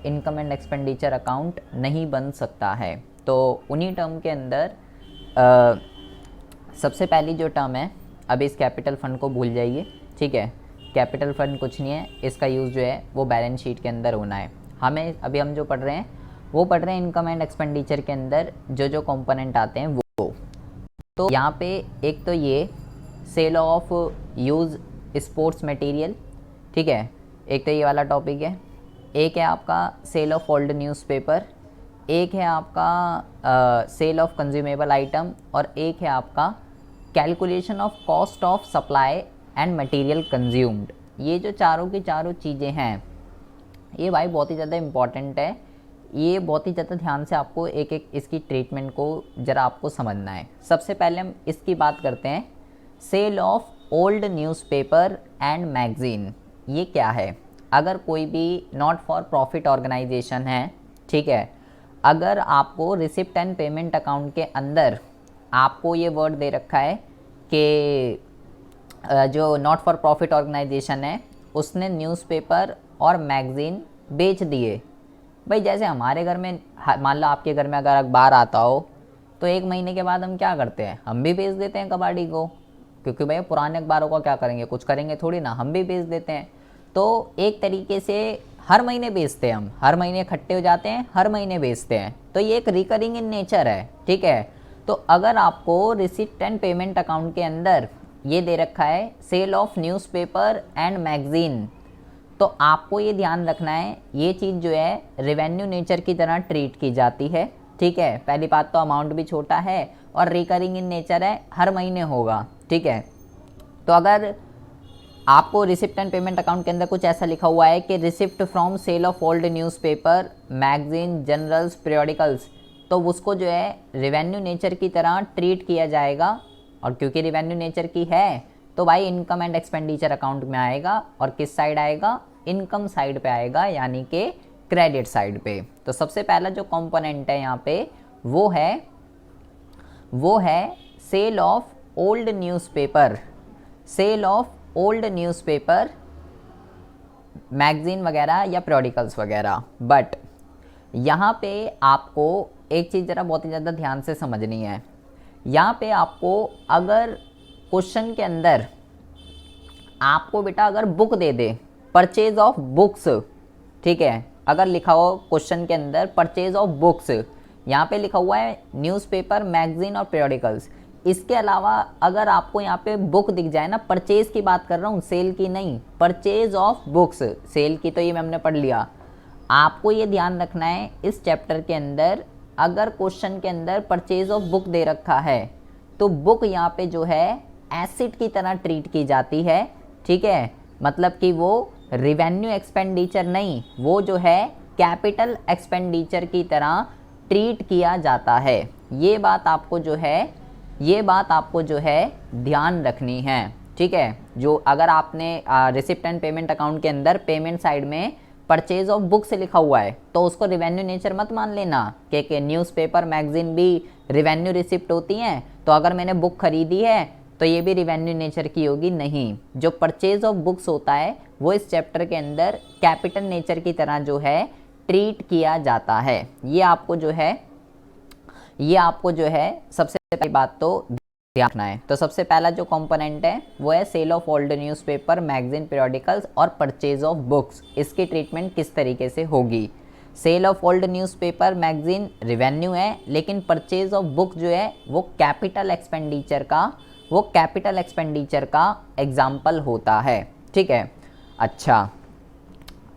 Income and expenditure account नहीं बन सकता है। तो उन्हीं टर्म के अंदर सबसे पहली जो टर्म है, अब इस कैपिटल फ़ंड को भूल जाइए, ठीक है। कैपिटल फ़ंड कुछ नहीं है, इसका यूज़ जो है वो बैलेंस शीट के अंदर होना है। हमें अभी हम जो पढ़ रहे हैं वो पढ़ रहे हैं इनकम एंड एक्सपेंडिचर के अंदर जो जो कंपोनेंट आते हैं वो। तो यहाँ पे एक तो ये sale of use sports material, ठीक है, एक तो ये वाला टॉपिक है। एक है आपका सेल ऑफ ओल्ड न्यूज़पेपर, एक है आपका सेल ऑफ कंज्यूमेबल आइटम, और एक है आपका calculation of cost of supply and material consumed. ये जो चारों की चारों चीज़ें हैं ये भाई बहुत ही ज़्यादा इम्पॉर्टेंट है। ये बहुत ही ज़्यादा ध्यान से आपको एक एक इसकी ट्रीटमेंट को ज़रा आपको समझना है। सबसे पहले हम इसकी बात करते हैं, sale of old newspaper and magazine. ये क्या है? अगर कोई भी नॉट फॉर प्रॉफिट ऑर्गेनाइजेशन है, ठीक है, अगर आपको रिसिप्ट एंड पेमेंट अकाउंट के अंदर आपको ये वर्ड दे रखा है कि जो नॉट फॉर प्रॉफिट ऑर्गेनाइजेशन है उसने न्यूज़पेपर और मैगज़ीन बेच दिए। भाई जैसे हमारे घर में, मान लो आपके घर में अगर अखबार आता हो तो एक महीने के बाद हम क्या करते हैं, हम भी बेच देते हैं कबाड़ी को, क्योंकि भाई पुराने अखबारों का क्या करेंगे, कुछ करेंगे थोड़ी ना, हम भी बेच देते हैं। तो एक तरीके से हर महीने बेचते हैं हम, हर महीने इकट्ठे हो जाते हैं, हर महीने बेचते हैं। तो ये एक रिकरिंग इन नेचर है, ठीक है। तो अगर आपको रिसिप्ट एंड पेमेंट अकाउंट के अंदर ये दे रखा है sale of newspaper and magazine, तो आपको ये ध्यान रखना है ये चीज़ जो है रेवेन्यू नेचर की तरह ट्रीट की जाती है, ठीक है। पहली बात तो अमाउंट भी छोटा है और रिकरिंग इन नेचर है, हर महीने होगा, ठीक है। तो अगर आपको रिसिप्ट एंड पेमेंट अकाउंट के अंदर कुछ ऐसा लिखा हुआ है कि receipt from sale of old newspaper, magazine, journals, periodicals, तो उसको जो है रेवेन्यू नेचर की तरह ट्रीट किया जाएगा। और क्योंकि रेवेन्यू नेचर की है तो भाई इनकम एंड एक्सपेंडिचर अकाउंट में आएगा, और किस साइड आएगा, इनकम साइड पे आएगा, यानी कि क्रेडिट साइड पे। तो सबसे पहला जो कंपोनेंट है यहाँ पे वो है sale of old newspaper, sale of old newspaper, magazine वगैरह या पीरियोडिकल्स वगैरह। बट यहाँ पे आपको एक चीज़ ज़रा बहुत ही ज़्यादा ध्यान से समझनी है। यहाँ पे आपको अगर क्वेश्चन के अंदर आपको बेटा अगर book they they, purchase of books, ठीक है, अगर लिखा हो क्वेश्चन के अंदर परचेज ऑफ बुक्स, यहाँ पे लिखा हुआ है न्यूज़पेपर, मैगज़ीन और पीरियोडिकल्स, इसके अलावा अगर आपको यहाँ पे बुक दिख जाए ना, परचेज की बात कर रहा हूँ, सेल की नहीं, परचेज ऑफ बुक्स, सेल की तो ये हमने पढ़ लिया। आपको ये ध्यान रखना है इस चैप्टर के अंदर अगर क्वेश्चन के अंदर परचेज ऑफ बुक दे रखा है तो बुक यहाँ पे जो है एसेट की तरह ट्रीट की जाती है, ठीक है। मतलब कि वो रिवेन्यू एक्सपेंडिचर नहीं, वो जो है कैपिटल एक्सपेंडिचर की तरह ट्रीट किया जाता है। ये बात आपको जो है ध्यान रखनी है, ठीक है। जो अगर आपने रिसिप्ट एंड पेमेंट अकाउंट के अंदर पेमेंट साइड में परचेज ऑफ बुक से लिखा हुआ है तो उसको रिवेन्यू नेचर मत मान लेना कि न्यूज़पेपर, मैगज़ीन भी रिवेन्यू रिसिप्ट होती हैं, तो अगर मैंने बुक खरीदी है तो ये भी रिवेन्यू नेचर की होगी, नहीं। जो परचेज ऑफ बुक्स होता है वो इस चैप्टर के अंदर कैपिटल नेचर की तरह जो है ट्रीट किया जाता है। ये आपको जो है सबसे पहली बात तो ध्यान रखना है। तो सबसे पहला जो कंपोनेंट है वो है sale of old newspaper, magazine, periodicals और परचेज ऑफ बुक्स। इसकी ट्रीटमेंट किस तरीके से होगी? Sale of old newspaper, magazine revenue है, लेकिन परचेज ऑफ बुक जो है वो कैपिटल एक्सपेंडिचर का एग्जाम्पल होता है, ठीक है। अच्छा,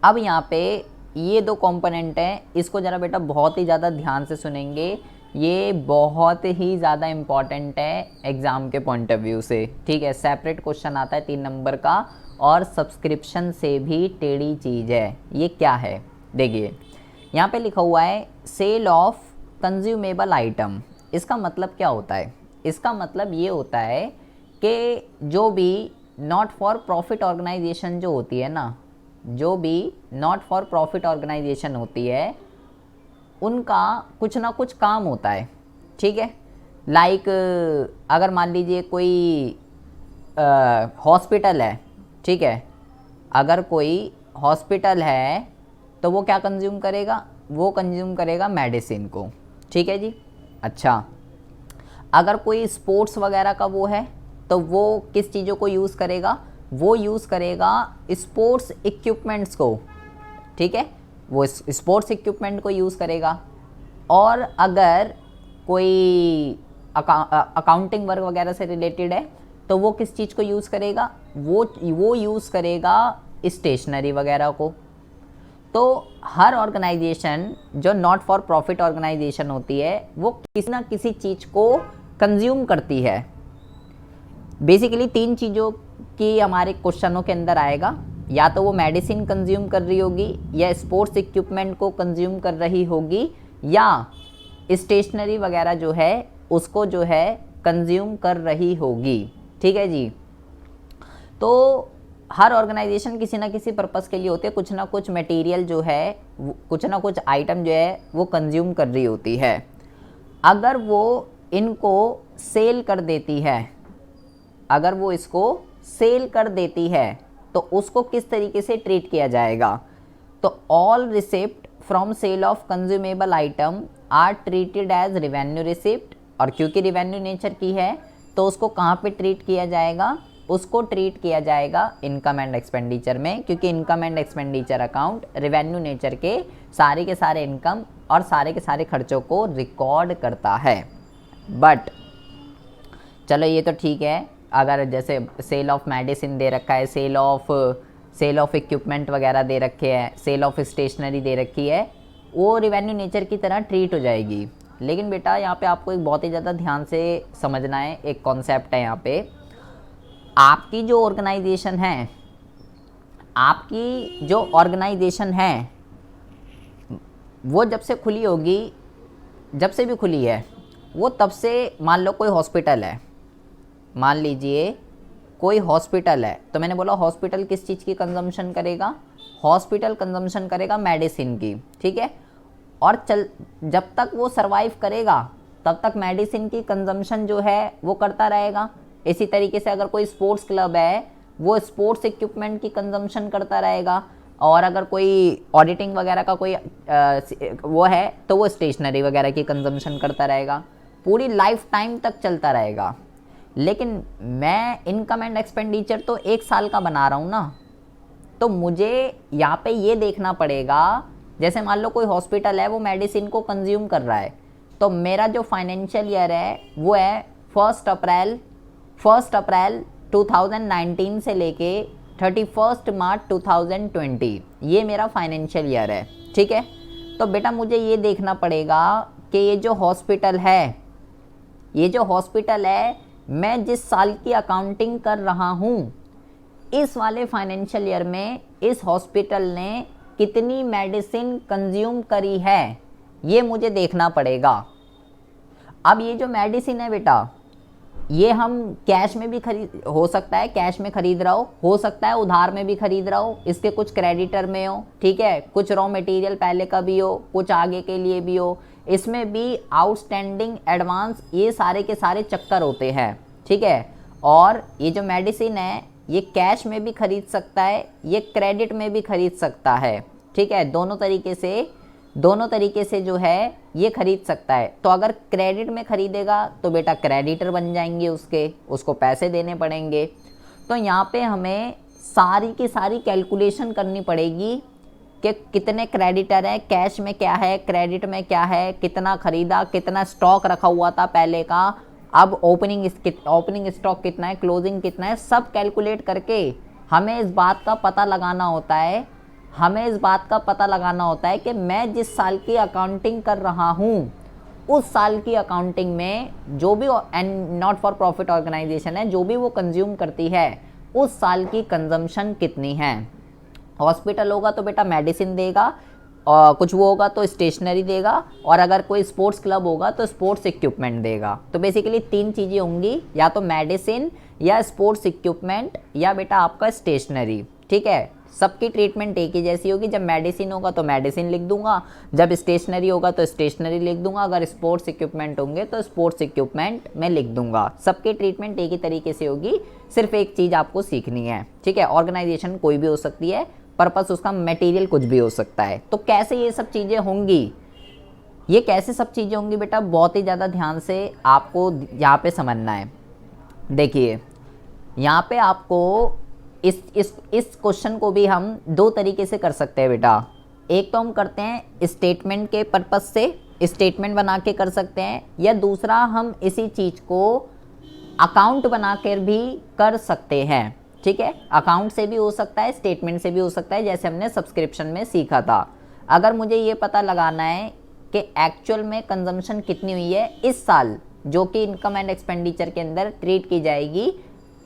अब यहाँ पे ये दो कंपोनेंट हैं, इसको ज़रा बेटा बहुत ही ज़्यादा ध्यान से सुनेंगे, ये बहुत ही ज़्यादा इम्पॉर्टेंट है एग्ज़ाम के पॉइंट ऑफ व्यू से, ठीक है। सेपरेट क्वेश्चन आता है 3 नंबर का और सब्सक्रिप्शन से भी टेढ़ी चीज़ है। ये क्या है? देखिए यहाँ पे लिखा हुआ है सेल ऑफ कंज्यूमेबल आइटम। इसका मतलब क्या होता है? इसका मतलब ये होता है कि जो भी नॉट फॉर प्रॉफिट ऑर्गेनाइजेशन जो होती है ना, जो भी नॉट फॉर प्रॉफिट ऑर्गेनाइजेशन होती है उनका कुछ ना कुछ काम होता है, ठीक है। लाइक अगर मान लीजिए कोई हॉस्पिटल है, ठीक है, अगर कोई हॉस्पिटल है तो वो क्या कंज्यूम करेगा, वो कंज्यूम करेगा मेडिसिन को, ठीक है जी। अच्छा, अगर कोई स्पोर्ट्स वगैरह का वो है तो वो किस चीज़ों को यूज़ करेगा, वो यूज़ करेगा स्पोर्ट्स इक्विपमेंट्स को, ठीक है, वो स्पोर्ट्स इक्विपमेंट को यूज़ करेगा। और अगर कोई अकाउंटिंग वर्क वगैरह से रिलेटेड है तो वो किस चीज़ को यूज़ करेगा, वो यूज़ करेगा स्टेशनरी वगैरह को। तो हर ऑर्गेनाइजेशन जो नॉट फॉर प्रॉफिट ऑर्गेनाइजेशन होती है वो किसी ना किसी चीज़ को कंज्यूम करती है। बेसिकली 3 चीज़ों की हमारे क्वेश्चनों के अंदर आएगा, या तो वो मेडिसिन कंज्यूम कर रही होगी, या स्पोर्ट्स इक्विपमेंट को कंज्यूम कर रही होगी, या स्टेशनरी वगैरह जो है उसको जो है कंज्यूम कर रही होगी, ठीक है जी। तो हर ऑर्गेनाइजेशन किसी ना किसी पर्पस के लिए होती है, कुछ ना कुछ मटेरियल जो है, कुछ ना कुछ आइटम जो है वो कंज्यूम कर रही होती है। अगर वो इनको सेल कर देती है, अगर वो इसको सेल कर देती है तो उसको किस तरीके से ट्रीट किया जाएगा, तो all receipt from sale of consumable item are treated as revenue receipt. और क्योंकि रिवेन्यू नेचर की है तो उसको कहाँ पे ट्रीट किया जाएगा, उसको ट्रीट किया जाएगा इनकम एंड एक्सपेंडिचर में, क्योंकि income and expenditure account revenue nature के सारे इनकम और सारे के सारे खर्चों को रिकॉर्ड करता है। बट चलो ये तो ठीक है, अगर जैसे सेल ऑफ मेडिसिन दे रखा है, सेल ऑफ इक्विपमेंट वगैरह दे रखे हैं, सेल ऑफ स्टेशनरी दे रखी है, वो रिवेन्यू नेचर की तरह ट्रीट हो जाएगी। लेकिन बेटा यहाँ पे आपको एक बहुत ही ज़्यादा ध्यान से समझना है, एक कॉन्सेप्ट है यहाँ पे। आपकी जो ऑर्गेनाइजेशन है वो जब से खुली होगी, जब से भी खुली है वो तब से, मान लो कोई हॉस्पिटल है, मान लीजिए कोई हॉस्पिटल है, तो मैंने बोला हॉस्पिटल किस चीज़ की कंजम्पशन करेगा, हॉस्पिटल कंजम्पशन करेगा मेडिसिन की, ठीक है। और जब तक वो सरवाइव करेगा तब तक मेडिसिन की कंजम्पशन जो है वो करता रहेगा। इसी तरीके से अगर कोई स्पोर्ट्स क्लब है वो स्पोर्ट्स इक्विपमेंट की कंजम्पशन करता रहेगा, और अगर कोई ऑडिटिंग वगैरह का कोई वो है तो वो स्टेशनरी वगैरह की कंजम्पशन करता रहेगा, पूरी लाइफ टाइम तक चलता रहेगा। लेकिन मैं इनकम एंड एक्सपेंडिचर तो 1 साल का बना रहा हूँ ना, तो मुझे यहाँ पे ये देखना पड़ेगा, जैसे मान लो कोई हॉस्पिटल है वो मेडिसिन को कंज्यूम कर रहा है, तो मेरा जो फाइनेंशियल ईयर है वो है 1 अप्रैल 2019 से लेके 31 मार्च 2020, ये मेरा फाइनेंशियल ईयर है, ठीक है। तो बेटा मुझे ये देखना पड़ेगा कि ये जो हॉस्पिटल है मैं जिस साल की अकाउंटिंग कर रहा हूँ, इस वाले फाइनेंशियल ईयर में इस हॉस्पिटल ने कितनी मेडिसिन कंज्यूम करी है, ये मुझे देखना पड़ेगा। अब ये जो मेडिसिन है बेटा, ये हम कैश में भी हो सकता है कैश में खरीद रहा हो सकता है उधार में भी खरीद रहा हो, इसके कुछ क्रेडिटर में हो, ठीक है, कुछ रॉ मटेरियल पहले का भी हो, कुछ आगे के लिए भी हो, इसमें भी आउटस्टैंडिंग एडवांस, ये सारे के सारे चक्कर होते हैं, ठीक है। और ये जो मेडिसिन है ये कैश में भी खरीद सकता है, ये क्रेडिट में भी खरीद सकता है, ठीक है, दोनों तरीके से जो है ये खरीद सकता है। तो अगर क्रेडिट में खरीदेगा तो बेटा क्रेडिटर बन जाएंगे उसको पैसे देने पड़ेंगे। तो यहाँ पे हमें सारी की सारी कैलकुलेशन करनी पड़ेगी कि कितने क्रेडिटर हैं, कैश में क्या है, क्रेडिट में क्या है, कितना खरीदा, कितना स्टॉक रखा हुआ था पहले का, अब ओपनिंग स्टॉक कितना है, क्लोजिंग कितना है, सब कैलकुलेट करके हमें इस बात का पता लगाना होता है कि मैं जिस साल की अकाउंटिंग कर रहा हूँ उस साल की अकाउंटिंग में जो भी नॉट फॉर प्रॉफिट ऑर्गेनाइजेशन है जो भी वो कंज्यूम करती है उस साल की कंजम्पशन कितनी है। हॉस्पिटल होगा तो बेटा मेडिसिन देगा, और कुछ वो होगा तो स्टेशनरी देगा, और अगर कोई स्पोर्ट्स क्लब होगा तो स्पोर्ट्स इक्विपमेंट देगा। तो बेसिकली 3 चीज़ें होंगी, या तो मेडिसिन या स्पोर्ट्स इक्विपमेंट या बेटा आपका स्टेशनरी, ठीक है। सबकी ट्रीटमेंट एक ही जैसी होगी, जब मेडिसिन होगा तो मेडिसिन लिख दूंगा, जब स्टेशनरी होगा तो स्टेशनरी लिख दूंगा, अगर स्पोर्ट्स इक्विपमेंट होंगे तो स्पोर्ट्स इक्विपमेंट मैं लिख दूंगा। सबकी ट्रीटमेंट एक ही तरीके से होगी, सिर्फ एक चीज़ आपको सीखनी है, ठीक है। ऑर्गेनाइजेशन कोई भी हो सकती है, पर्पस उसका मटेरियल कुछ भी हो सकता है। तो कैसे ये सब चीज़ें होंगी, ये कैसे सब चीज़ें होंगी बेटा, बहुत ही ज़्यादा ध्यान से आपको यहाँ पे समझना है। देखिए यहाँ पे आपको इस क्वेश्चन को भी हम दो तरीके से कर सकते हैं बेटा। एक तो हम करते हैं स्टेटमेंट के पर्पस से, स्टेटमेंट बना के कर सकते हैं, या दूसरा हम इसी चीज़ को अकाउंट बना कर भी कर सकते हैं। ठीक है, अकाउंट से भी हो सकता है, स्टेटमेंट से भी हो सकता है, जैसे हमने सब्सक्रिप्शन में सीखा था। अगर मुझे ये पता लगाना है कि एक्चुअल में कंजम्पशन कितनी हुई है इस साल, जो कि इनकम एंड एक्सपेंडिचर के अंदर ट्रीट की जाएगी,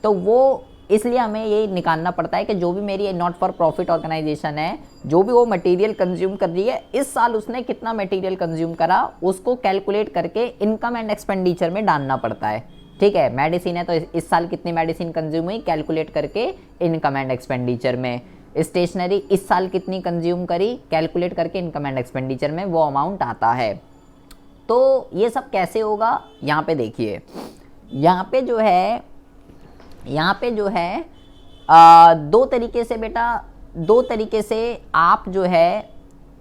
तो वो इसलिए हमें ये निकालना पड़ता है कि जो भी मेरी नॉट फॉर प्रॉफिट ऑर्गेनाइजेशन है, जो भी वो मटेरियल कंज्यूम कर रही है इस साल, उसने कितना मटेरियल कंज्यूम करा, उसको कैलकुलेट करके इनकम एंड एक्सपेंडिचर में डालना पड़ता है। ठीक है, मेडिसिन है तो इस साल कितनी मेडिसिन कंज्यूम हुई, कैलकुलेट करके इनकम एंड एक्सपेंडिचर में। स्टेशनरी इस साल कितनी कंज्यूम करी, कैलकुलेट करके इनकम एंड एक्सपेंडिचर में वो अमाउंट आता है। तो ये सब कैसे होगा, यहाँ पे देखिए, यहाँ पे जो है दो तरीके से बेटा, दो तरीके से आप जो है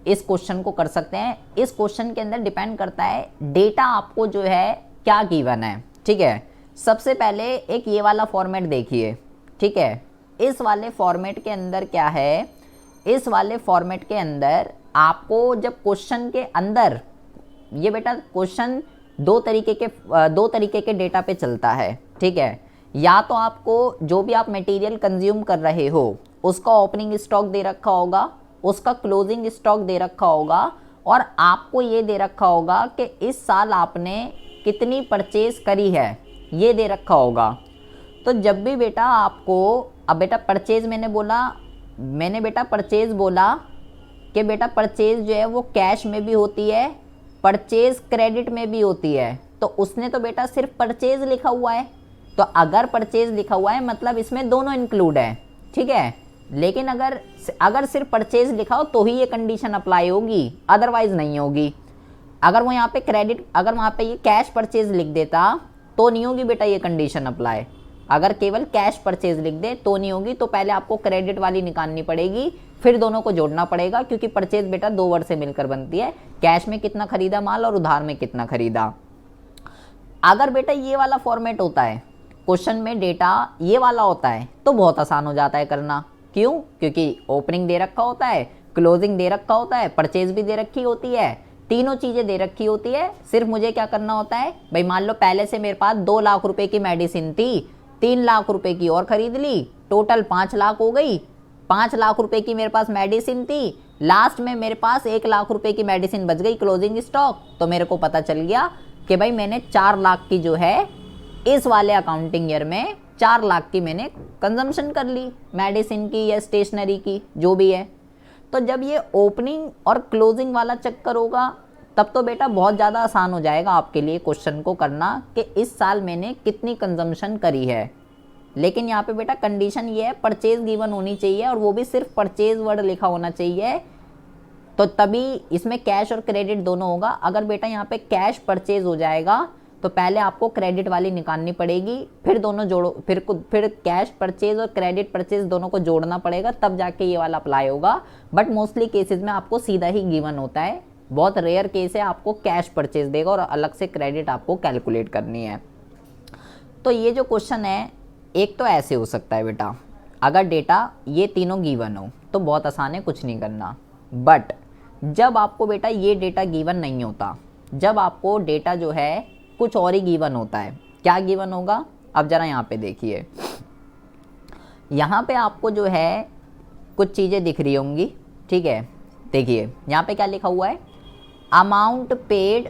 इस क्वेश्चन को कर सकते हैं। इस क्वेश्चन के अंदर डिपेंड करता है डेटा आपको जो है क्या गिवन है। ठीक है, सबसे पहले एक ये वाला फॉर्मेट देखिए। ठीक है, इस वाले फॉर्मेट के अंदर क्या है, इस वाले फॉर्मेट के अंदर आपको जब क्वेश्चन के अंदर, ये बेटा क्वेश्चन दो तरीके के डेटा पे चलता है। ठीक है, या तो आपको जो भी आप मटेरियल कंज्यूम कर रहे हो उसका ओपनिंग स्टॉक दे रखा होगा, उसका क्लोजिंग स्टॉक दे रखा होगा, और आपको ये दे रखा होगा कि इस साल आपने कितनी परचेज करी है, ये दे रखा होगा। तो जब भी बेटा आपको, अब बेटा परचेज मैंने बेटा परचेज बोला कि बेटा परचेज जो है वो कैश में भी होती है, परचेज क्रेडिट में भी होती है। तो उसने तो बेटा सिर्फ परचेज लिखा हुआ है, तो अगर परचेज लिखा हुआ है मतलब इसमें दोनों इंक्लूड है। ठीक है, लेकिन अगर सिर्फ परचेज लिखा हो तो ही ये कंडीशन अप्लाई होगी, अदरवाइज नहीं होगी। अगर वो यहाँ पे क्रेडिट, अगर वहाँ पे ये कैश परचेज लिख देता तो नहीं होगी बेटा ये कंडीशन अप्लाई। अगर केवल कैश परचेज लिख दे तो नहीं होगी, तो पहले आपको क्रेडिट वाली निकालनी पड़ेगी, फिर दोनों को जोड़ना पड़ेगा, क्योंकि परचेज बेटा दो वर्ड से मिलकर बनती है, कैश में कितना खरीदा माल और उधार में कितना खरीदा। अगर बेटा ये वाला फॉर्मेट होता है, क्वेश्चन में डेटा ये वाला होता है, तो बहुत आसान हो जाता है करना। क्यों? क्योंकि ओपनिंग दे रखा होता है, क्लोजिंग दे रखा होता है, परचेज भी दे रखी होती है, तीनों चीज़ें दे रखी होती है। सिर्फ मुझे क्या करना होता है भाई, मान लो पहले से मेरे पास 2 लाख रुपए की मेडिसिन थी, 3 लाख रुपए की और खरीद ली, टोटल 5 लाख हो गई। 5 लाख रुपए की मेरे पास मेडिसिन थी, लास्ट में मेरे पास 1 लाख रुपए की मेडिसिन बच गई क्लोजिंग स्टॉक। तो मेरे को पता चल गया कि भाई मैंने 4 लाख की जो है इस वाले अकाउंटिंग ईयर में 4 लाख की मैंने कंजम्पशन कर ली, मेडिसिन की या स्टेशनरी की, जो भी है। तो जब ये ओपनिंग और क्लोजिंग वाला चक्कर होगा तब तो बेटा बहुत ज़्यादा आसान हो जाएगा आपके लिए क्वेश्चन को करना कि इस साल मैंने कितनी कंजम्पशन करी है। लेकिन यहाँ पे बेटा कंडीशन ये है, परचेज गिवन होनी चाहिए, और वो भी सिर्फ परचेज वर्ड लिखा होना चाहिए, तो तभी इसमें कैश और क्रेडिट दोनों होगा। अगर बेटा यहाँ पे कैश परचेज हो जाएगा तो पहले आपको क्रेडिट वाली निकालनी पड़ेगी, फिर दोनों जोड़ो, फिर कैश परचेज और क्रेडिट परचेज दोनों को जोड़ना पड़ेगा, तब जाके ये वाला अप्लाई होगा। बट मोस्टली केसेस में आपको सीधा ही गिवन होता है, बहुत रेयर केस है आपको कैश परचेज देगा और अलग से क्रेडिट आपको कैलकुलेट करनी है। तो ये जो क्वेश्चन है, एक तो ऐसे हो सकता है बेटा, अगर डेटा ये तीनों गिवन हो तो बहुत आसान है, कुछ नहीं करना। बट जब आपको बेटा ये डेटा गिवन नहीं होता, जब आपको डेटा जो है कुछ और ही गिवन होता है, क्या गिवन होगा, अब जरा यहाँ पे देखिए, यहाँ पे आपको जो है कुछ चीज़ें दिख रही होंगी। ठीक है, देखिए यहाँ पे क्या लिखा हुआ है, amount paid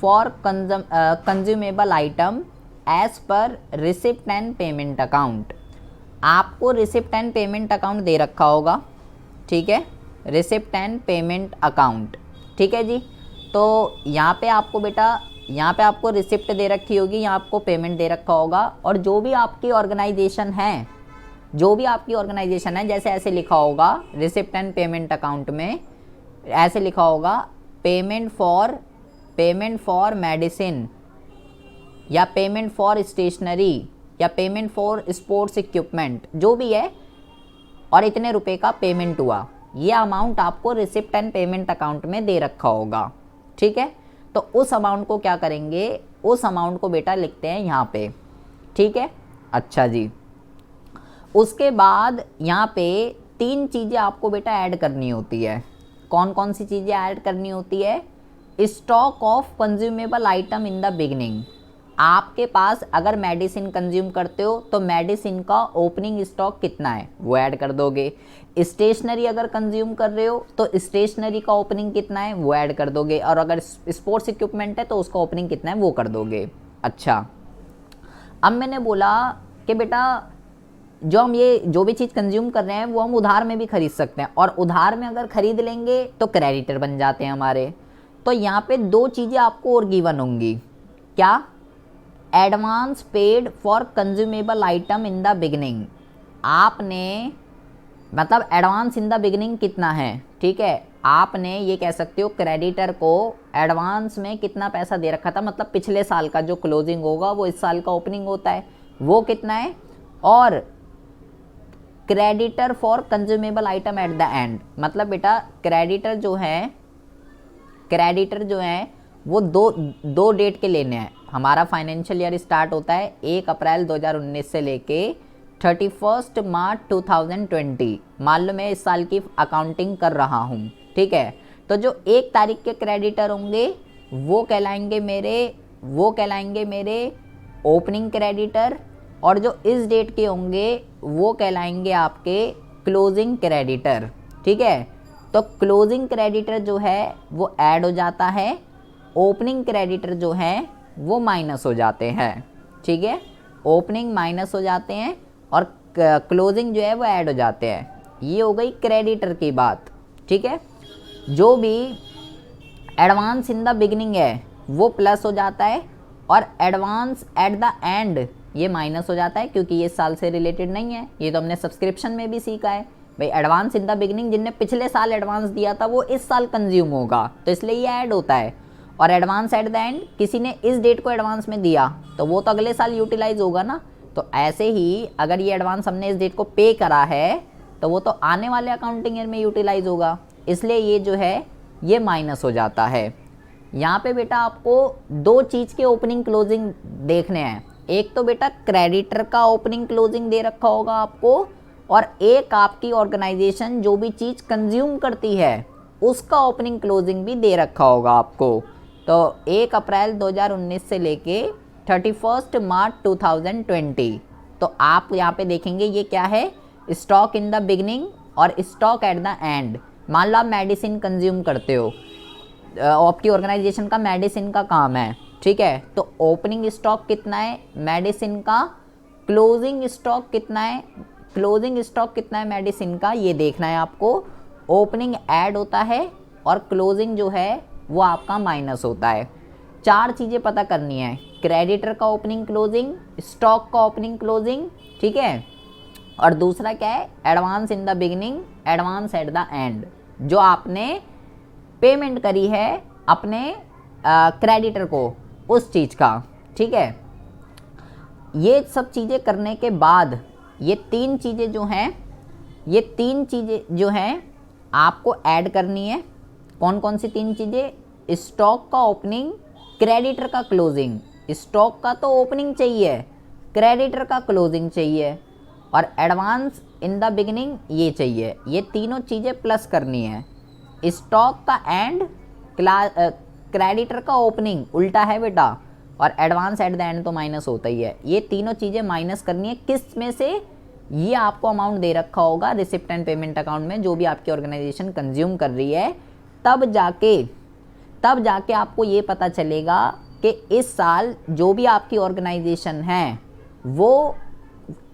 for consumable item as per receipt and payment account. आपको रिसिप्ट एंड पेमेंट अकाउंट दे रखा होगा। ठीक है, रिसिप्ट एंड पेमेंट अकाउंट। ठीक है जी, तो यहाँ पे आपको बेटा, यहाँ पे आपको रिसिप्ट दे रखी होगी, यहाँ आपको पेमेंट दे रखा होगा, और जो भी आपकी ऑर्गेनाइजेशन है, जैसे ऐसे लिखा होगा रिसिप्ट एंड पेमेंट अकाउंट में, ऐसे लिखा होगा पेमेंट फॉर मेडिसिन, या पेमेंट फॉर स्टेशनरी, या पेमेंट फॉर स्पोर्ट्स इक्विपमेंट, जो भी है, और इतने रुपए का पेमेंट हुआ, ये अमाउंट आपको रिसिप्ट एंड पेमेंट अकाउंट में दे रखा होगा, ठीक है। तो उस अमाउंट को क्या करेंगे, उस अमाउंट को बेटा लिखते हैं यहाँ पे, ठीक है। अच्छा जी, उसके बाद यहाँ पे 3 चीज़ें आपको बेटा ऐड करनी होती है। कौन कौन सी चीज़ें ऐड करनी होती है? Stock of consumable item in the beginning. आपके पास अगर मेडिसिन कंज्यूम करते हो तो मेडिसिन का ओपनिंग स्टॉक कितना है वो ऐड कर दोगे। स्टेशनरी अगर कंज्यूम कर रहे हो तो स्टेशनरी का ओपनिंग कितना है वो ऐड कर दोगे, और अगर स्पोर्ट्स इक्विपमेंट है तो उसका ओपनिंग कितना है वो कर दोगे। अच्छा, अब मैंने बोला कि बेटा जो भी चीज़ कंज्यूम कर रहे हैं वो हम उधार में भी खरीद सकते हैं, और उधार में अगर खरीद लेंगे तो क्रेडिटर बन जाते हैं हमारे। तो यहाँ पे 2 चीज़ें आपको और गिवन होंगी। क्या? Advance paid for consumable item in the beginning. आपने मतलब एडवांस इन द बिगनिंग कितना है, ठीक है। आपने ये कह सकते हो क्रेडिटर को एडवांस में कितना पैसा दे रखा था, मतलब पिछले साल का जो क्लोजिंग होगा वो इस साल का ओपनिंग होता है, वो कितना है। और creditor for consumable item at the end, मतलब बेटा क्रेडिटर जो है वो दो डेट के लेने हैं। हमारा फाइनेंशियल ईयर स्टार्ट होता है 1 अप्रैल 2019 से लेके 31 मार्च 2020। मान लो मैं इस साल की अकाउंटिंग कर रहा हूँ, ठीक है। तो जो 1 तारीख के क्रेडिटर होंगे वो कहलाएंगे मेरे ओपनिंग क्रेडिटर, और जो इस डेट के होंगे वो कहलाएंगे आपके क्लोजिंग क्रेडिटर, ठीक है। तो क्लोजिंग क्रेडिटर जो है वो ऐड हो जाता है, ओपनिंग क्रेडिटर जो है वो माइनस हो जाते हैं, ठीक है। ओपनिंग माइनस हो जाते हैं और क्लोजिंग जो है वो ऐड हो जाते हैं। ये हो गई क्रेडिटर की बात, ठीक है। जो भी एडवांस इन द बिगनिंग है वो प्लस हो जाता है, और एडवांस एट द एंड ये माइनस हो जाता है, क्योंकि ये साल से रिलेटेड नहीं है। ये तो हमने सब्सक्रिप्शन में भी सीखा है भाई, एडवांस इन द बिगनिंग जिनने पिछले साल एडवांस दिया था वो इस साल कंज्यूम होगा, तो इसलिए ये ऐड होता है। और एडवांस एट द एंड, किसी ने इस डेट को एडवांस में दिया तो वो तो अगले साल यूटिलाइज होगा ना। तो ऐसे ही अगर ये एडवांस हमने इस डेट को पे करा है तो वो तो आने वाले अकाउंटिंग ईयर में यूटिलाइज होगा, इसलिए ये जो है ये माइनस हो जाता है। यहाँ पे बेटा आपको 2 चीज़ के ओपनिंग क्लोजिंग देखने हैं। एक तो बेटा क्रेडिटर का ओपनिंग क्लोजिंग दे रखा होगा आपको, और एक आपकी ऑर्गेनाइजेशन जो भी चीज़ कंज्यूम करती है उसका ओपनिंग क्लोजिंग भी दे रखा होगा आपको। तो 1 अप्रैल 2019 से लेके 31 मार्च 2020। तो आप यहाँ पे देखेंगे ये क्या है, स्टॉक इन द बिगनिंग और स्टॉक एट द एंड। मान लो आप मेडिसिन कंज्यूम करते हो, आपकी ऑर्गेनाइजेशन का मेडिसिन का काम है, ठीक है। तो ओपनिंग स्टॉक कितना है मेडिसिन का, क्लोजिंग स्टॉक कितना है मेडिसिन का, ये देखना है आपको। ओपनिंग ऐड होता है और क्लोजिंग जो है वो आपका माइनस होता है। 4 चीज़ें पता करनी है, क्रेडिटर का ओपनिंग क्लोजिंग, स्टॉक का ओपनिंग क्लोजिंग, ठीक है। और दूसरा क्या है, advance in the beginning, advance at the end, जो आपने पेमेंट करी है अपने क्रेडिटर को उस चीज़ का, ठीक है। ये सब चीज़ें करने के बाद ये 3 चीज़ें जो हैं आपको ऐड करनी है। कौन कौन सी 3 चीज़ें? स्टॉक का ओपनिंग, क्रेडिटर का क्लोजिंग। स्टॉक का तो ओपनिंग चाहिए, क्रेडिटर का क्लोजिंग चाहिए, और एडवांस इन द बिगिनिंग ये चाहिए। ये तीनों चीज़ें प्लस करनी है। स्टॉक का एंड, क्रेडिटर का ओपनिंग उल्टा है बेटा, और एडवांस एट द एंड तो माइनस होता ही है। ये तीनों चीज़ें माइनस करनी है। किस में से? ये आपको अमाउंट दे रखा होगा रिसिप्ट एंड पेमेंट अकाउंट में, जो भी आपकी ऑर्गेनाइजेशन कंज्यूम कर रही है। तब जाके आपको ये पता चलेगा कि इस साल जो भी आपकी ऑर्गेनाइजेशन है वो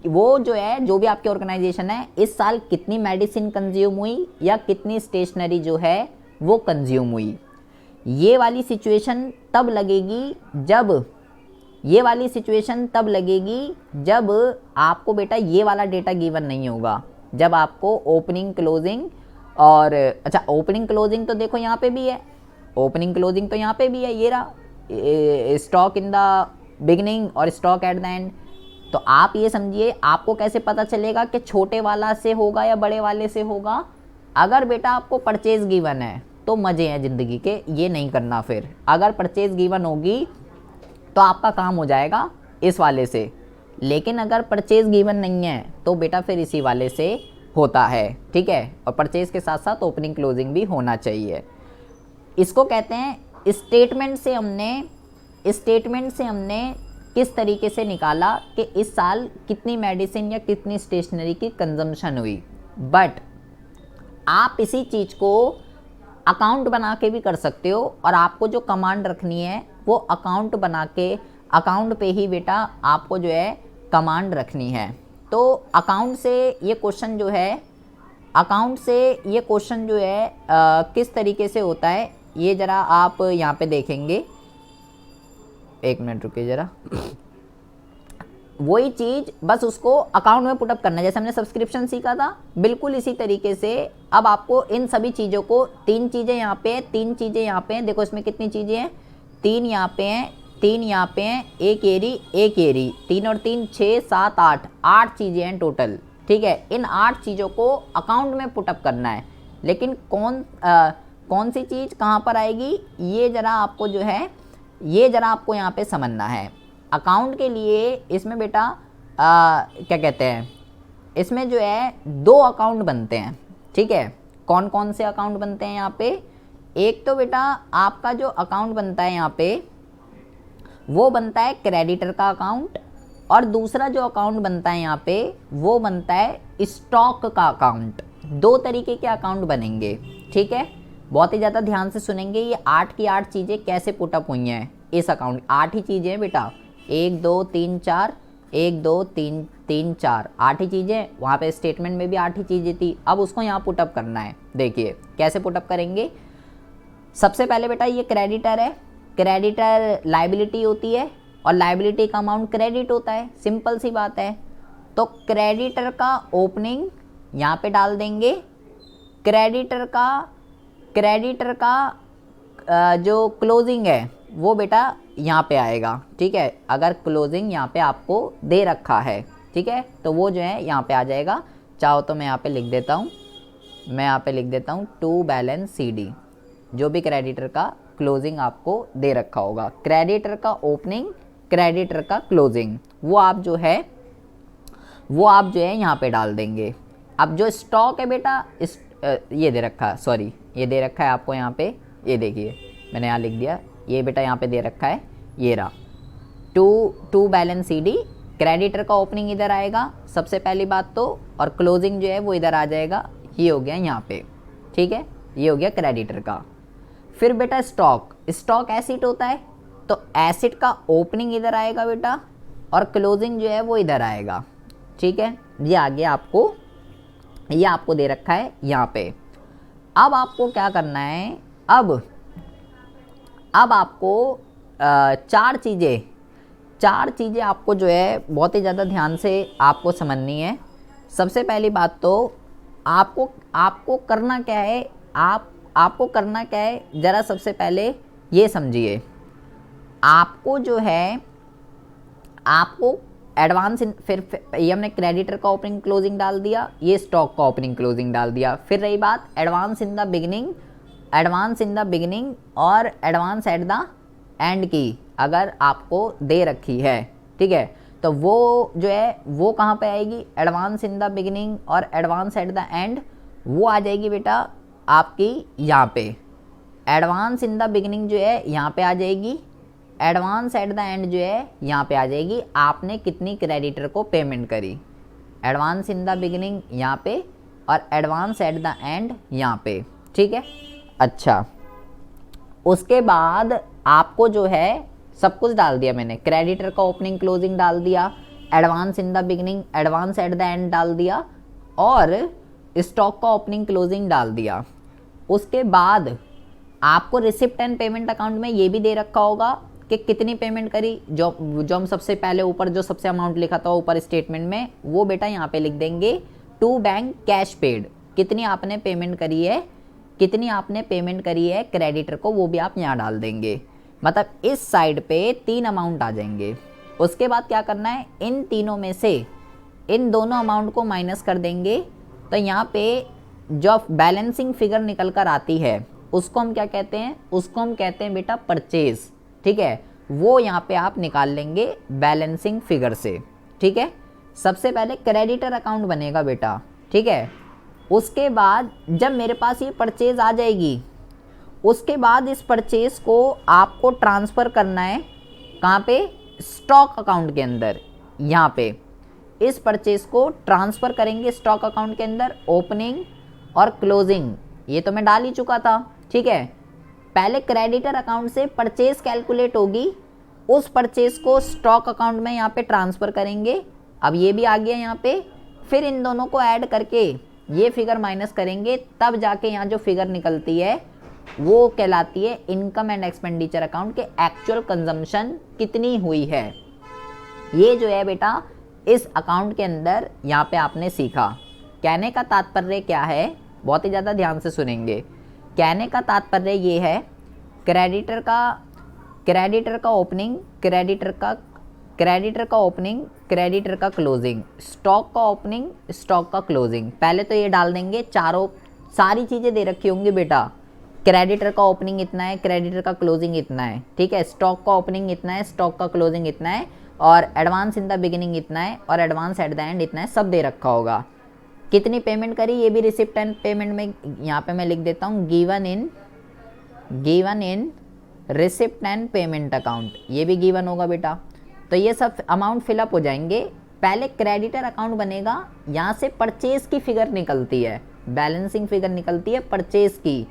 जो भी आपकी ऑर्गेनाइजेशन है इस साल कितनी मेडिसिन कंज्यूम हुई या कितनी स्टेशनरी जो है वो कंज्यूम हुई। ये वाली सिचुएशन तब लगेगी जब आपको बेटा ये वाला डेटा गिवन नहीं होगा, जब आपको ओपनिंग क्लोजिंग और अच्छा ओपनिंग क्लोजिंग तो देखो यहाँ पे भी है, ये रहा स्टॉक इन द बिगिनिंग और स्टॉक एट द एंड। तो आप ये समझिए, आपको कैसे पता चलेगा कि छोटे वाला से होगा या बड़े वाले से होगा। अगर बेटा आपको परचेज गिवन है तो मज़े हैं ज़िंदगी के, ये नहीं करना। फिर अगर परचेज गिवन होगी तो आपका काम हो जाएगा इस वाले से, लेकिन अगर परचेज गिवन नहीं है तो बेटा फिर इसी वाले से होता है, ठीक है। और परचेज के साथ साथ ओपनिंग क्लोजिंग भी होना चाहिए। इसको कहते हैं स्टेटमेंट से हमने किस तरीके से निकाला कि इस साल कितनी मेडिसिन या कितनी स्टेशनरी की कंजम्पशन हुई। बट आप इसी चीज़ को अकाउंट बना के भी कर सकते हो, और आपको जो कमांड रखनी है वो अकाउंट बना के, अकाउंट पे ही बेटा आपको जो है कमांड रखनी है। तो अकाउंट से ये क्वेश्चन जो है किस तरीके से होता है, ये ज़रा आप यहाँ पे देखेंगे। एक मिनट रुकिए ज़रा। वही चीज़ बस उसको अकाउंट में पुटअप करना है, जैसे हमने सब्सक्रिप्शन सीखा था, बिल्कुल इसी तरीके से। अब आपको इन सभी चीज़ों को, 3 चीज़ें यहाँ पे, 3 चीज़ें यहाँ पे हैं, देखो इसमें कितनी चीज़ें हैं, 3 यहाँ पे हैं, 3 यहाँ पे हैं, एक एरी, 3 और 3 6 7 8 चीज़ें हैं टोटल, ठीक है। इन 8 चीज़ों को अकाउंट में पुटअप करना है, लेकिन कौन सी चीज़ कहाँ पर आएगी, ये ज़रा आपको जो है, ये ज़रा आपको यहाँ पे समझना है। अकाउंट के लिए इसमें बेटा क्या कहते हैं, इसमें जो है 2 अकाउंट बनते हैं, ठीक है। कौन कौन से अकाउंट बनते हैं यहाँ पे, एक तो बेटा आपका जो अकाउंट बनता है यहाँ पे वो बनता है क्रेडिटर का अकाउंट, और दूसरा जो अकाउंट बनता है यहाँ पे वो बनता है स्टॉक का अकाउंट। 2 तरीके के अकाउंट बनेंगे, ठीक है। बहुत ही ज़्यादा ध्यान से सुनेंगे, ये 8 की 8 चीज़ें कैसे पुटअप हुई हैं इस अकाउंट। 8 ही चीज़ें हैं बेटा, 1 2 3 4, 1 2 3 3 4, 8 ही चीज़ें। वहाँ पे स्टेटमेंट में भी 8 ही चीज़ें थी। अब उसको यहाँ पुटअप करना है। देखिए कैसे पुटअप करेंगे। सबसे पहले बेटा ये क्रेडिटर है, क्रेडिटर लाइबिलिटी होती है, और लाइबिलिटी का अमाउंट क्रेडिट होता है, सिंपल सी बात है। तो क्रेडिटर का ओपनिंग यहाँ पे डाल देंगे, क्रेडिटर का जो क्लोजिंग है वो बेटा यहाँ पे आएगा, ठीक है। अगर क्लोजिंग यहाँ पे आपको दे रखा है, ठीक है, तो वो जो है यहाँ पे आ जाएगा। चाहो तो मैं यहाँ पे लिख देता हूँ, टू बैलेंस CD, जो भी क्रेडिटर का क्लोजिंग आपको दे रखा होगा, क्रेडिटर का ओपनिंग, क्रेडिटर का क्लोजिंग, वो आप जो है यहाँ पे डाल देंगे। अब जो स्टॉक है बेटा, ये दे रखा है, सॉरी ये दे रखा है आपको यहाँ पे, ये देखिए मैंने यहाँ लिख दिया, ये बेटा यहाँ पे दे रखा है, ये रहा टू बैलेंस CD। क्रेडिटर का ओपनिंग इधर आएगा सबसे पहली बात तो, और क्लोजिंग जो है वो इधर आ जाएगा, ये हो गया यहाँ पे, ठीक है। ये हो गया क्रेडिटर का। फिर बेटा स्टॉक एसिड होता है, तो एसिड का ओपनिंग इधर आएगा बेटा, और क्लोजिंग जो है वो इधर आएगा, ठीक है। ये आगे ये आपको दे रखा है यहाँ पे। अब आपको क्या करना है, अब आपको 4 चीज़ें आपको जो है बहुत ही ज़्यादा ध्यान से आपको समझनी है। सबसे पहली बात तो आपको करना क्या है, आपको करना क्या है, ज़रा सबसे पहले ये समझिए। आपको जो है, आपको एडवांस फिर ये हमने क्रेडिटर का ओपनिंग क्लोजिंग डाल दिया, ये स्टॉक का ओपनिंग क्लोजिंग डाल दिया। फिर रही बात एडवांस इन द बिगिनिंग और एडवांस एट द एंड की, अगर आपको दे रखी है, ठीक है, तो वो जो है वो कहाँ पे आएगी, एडवांस इन द बिगिनिंग और एडवांस एट द एंड, वो आ जाएगी बेटा आपकी यहाँ पे। एडवांस इन द बिगिनिंग जो है यहाँ पे आ जाएगी, एडवांस एट द एंड जो है यहाँ पे आ जाएगी, आपने कितनी क्रेडिटर को पेमेंट करी। एडवांस इन द बिगिनिंग यहाँ पे और एडवांस एट द एंड यहाँ पे, ठीक है। अच्छा, उसके बाद आपको जो है सब कुछ डाल दिया मैंने, क्रेडिटर का ओपनिंग क्लोजिंग डाल दिया, advance in the beginning, advance at the end डाल दिया, और स्टॉक का ओपनिंग क्लोजिंग डाल दिया। उसके बाद आपको रिसिप्ट एंड पेमेंट अकाउंट में ये भी दे रखा होगा कि कितनी पेमेंट करी, जो हम सबसे पहले ऊपर जो सबसे अमाउंट लिखा था ऊपर स्टेटमेंट में, वो बेटा यहाँ पे लिख देंगे टू बैंक कैश पेड, कितनी आपने पेमेंट करी है क्रेडिटर को, वो भी आप यहाँ डाल देंगे। मतलब इस साइड पे 3 अमाउंट आ जाएंगे, उसके बाद क्या करना है, इन तीनों में से इन दोनों अमाउंट को माइनस कर देंगे। तो यहाँ पे जो बैलेंसिंग फिगर निकल कर आती है उसको हम क्या कहते हैं, उसको हम कहते हैं बेटा परचेज। ठीक है, वो यहाँ पे आप निकाल लेंगे बैलेंसिंग फिगर से। ठीक है, सबसे पहले क्रेडिटर अकाउंट बनेगा बेटा। ठीक है, उसके बाद जब मेरे पास ये परचेज आ जाएगी, उसके बाद इस परचेज को आपको ट्रांसफ़र करना है कहाँ पे, स्टॉक अकाउंट के अंदर। यहाँ पे इस परचेज को ट्रांसफ़र करेंगे स्टॉक अकाउंट के अंदर। ओपनिंग और क्लोजिंग ये तो मैं डाल ही चुका था। ठीक है, पहले क्रेडिटर अकाउंट से परचेज कैलकुलेट होगी, उस परचेज को स्टॉक अकाउंट में यहाँ पे ट्रांसफ़र करेंगे। अब ये भी आ गया यहाँ पे, फिर इन दोनों को ऐड करके ये फिगर माइनस करेंगे, तब जाके यहाँ जो फिगर निकलती है वो कहलाती है इनकम एंड एक्सपेंडिचर अकाउंट के एक्चुअल कंजम्पशन कितनी हुई है। ये जो है बेटा इस अकाउंट के अंदर यहाँ पे आपने सीखा। कहने का तात्पर्य क्या है, बहुत ही ज़्यादा ध्यान से सुनेंगे। कहने का तात्पर्य ये है, क्रेडिटर का ओपनिंग, क्रेडिटर का ओपनिंग, क्रेडिटर का क्लोजिंग, स्टॉक का ओपनिंग, स्टॉक का क्लोजिंग। पहले तो ये डाल देंगे, चारों सारी चीज़ें दे रखी होंगी बेटा। क्रेडिटर का ओपनिंग इतना है, क्रेडिटर का क्लोजिंग इतना है। ठीक है, स्टॉक का ओपनिंग इतना है, स्टॉक का क्लोजिंग इतना है, और एडवांस इन द बिगिनिंग इतना है, और एडवांस एट द एंड इतना है, सब दे रखा होगा। कितनी पेमेंट करी ये भी रिसिप्ट एंड पेमेंट में यहाँ पे मैं लिख देता हूँ, given in receipt and payment account, ये भी गिवन होगा बेटा। तो ये सब अमाउंट फिलअप हो जाएंगे। पहले क्रेडिटर अकाउंट बनेगा, यहाँ से परचेज की फिगर निकलती है, बैलेंसिंग फिगर निकलती है परचेज की।